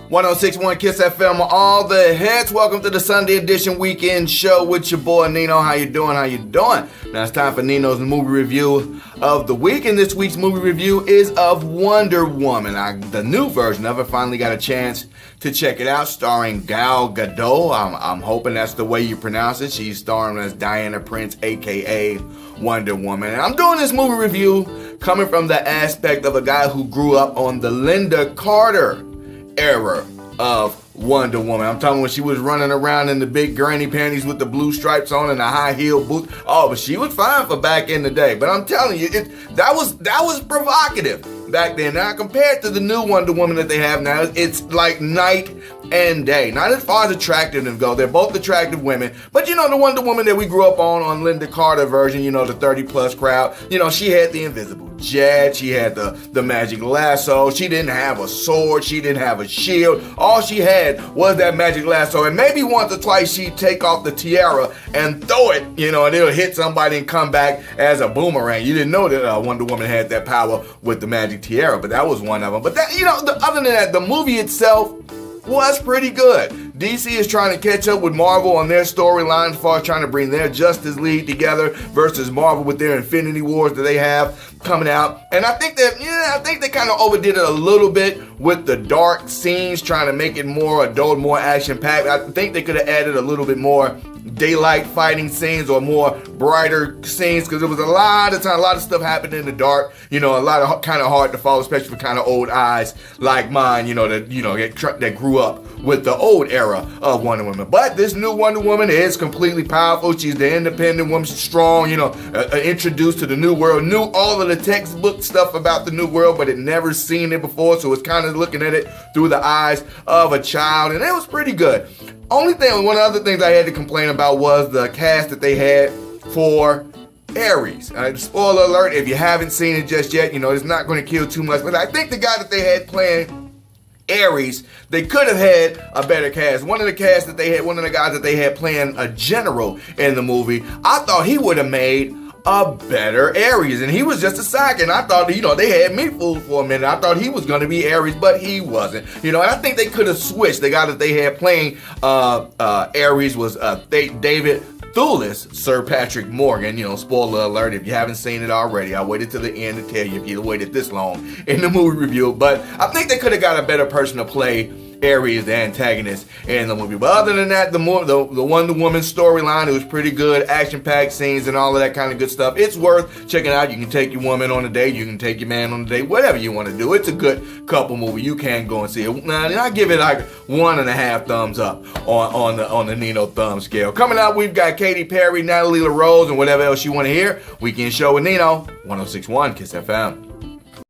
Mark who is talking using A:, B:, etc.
A: 1061 Kiss FM, all the hits. Welcome to the Sunday edition weekend show with your boy Nino. How you doing? Now it's time for Nino's movie review of the week, and this week's movie review is of Wonder Woman. The new version of it. Finally got a chance to check it out, starring Gal Gadot. I'm hoping that's the way you pronounce it. She's starring as Diana Prince, aka Wonder Woman. And I'm doing this movie review coming from the aspect of a guy who grew up on the Linda Carter era of Wonder Woman. I'm talking when she was running around in the big granny panties with the blue stripes on and the high heel boots. Oh, but she was fine for back in the day. But I'm telling you, that was provocative back then. Now, compared to the new Wonder Woman that they have now, it's like night and day. Not as far as attractiveness go. They're both attractive women. But you know, the Wonder Woman that we grew up on Linda Carter version, you know, the 30-plus crowd, you know, she had the invisible jet. She had the magic lasso. She didn't have a sword. She didn't have a shield. All she had was that magic lasso. And maybe once or twice she'd take off the tiara and throw it, you know, and it'll hit somebody and come back as a boomerang. You didn't know that Wonder Woman had that power with the magic tiara, but that was one of them. But that, you know, other than that, the movie itself was pretty good. DC is trying to catch up with Marvel on their storyline as far as trying to bring their Justice League together versus Marvel with their Infinity Wars that they have coming out. And I think they kind of overdid it a little bit with the dark scenes, trying to make it more adult, more action-packed. I think they could have added a little bit more daylight fighting scenes or more brighter scenes, because there was a lot of stuff happening in the dark, you know, a lot of kind of hard to follow, especially for kind of old eyes like mine, you know, that grew up with the old era of Wonder Woman. But this new Wonder Woman is completely powerful. She's the independent woman. She's strong, you know, introduced to the new world, knew all of the textbook stuff about the new world, but had never seen it before, so it's kind of looking at it through the eyes of a child, and it was pretty good. One of the other things I had to complain about was the cast that they had for Ares. Spoiler alert, if you haven't seen it just yet, you know, it's not going to kill too much, but I think the guy that they had playing Ares, they could have had a better cast. One of the guys that they had playing a general in the movie, I thought he would have made a better Ares, and he was just a sidekick. And I thought, you know, they had me fooled for a minute. I thought he was going to be Ares, but he wasn't. You know, and I think they could have switched. The guy that they had playing Ares was David Thewlis, Sir Patrick Morgan. You know, spoiler alert, if you haven't seen it already, I waited till the end to tell you if you waited this long in the movie review. But I think they could have got a better person to play Ares, the antagonist in the movie. But other than that, the Wonder Woman storyline, it was pretty good, action-packed scenes and all of that kind of good stuff. It's worth checking out. You can take your woman on a date, you can take your man on a date, whatever you want to do. It's a good couple movie. You can go and see it. Now, I give it like 1.5 thumbs up on the Nino thumb scale. Coming up, we've got Katy Perry, Natalie LaRose, and whatever else you want to hear. Weekend Show with Nino, 1061 Kiss FM.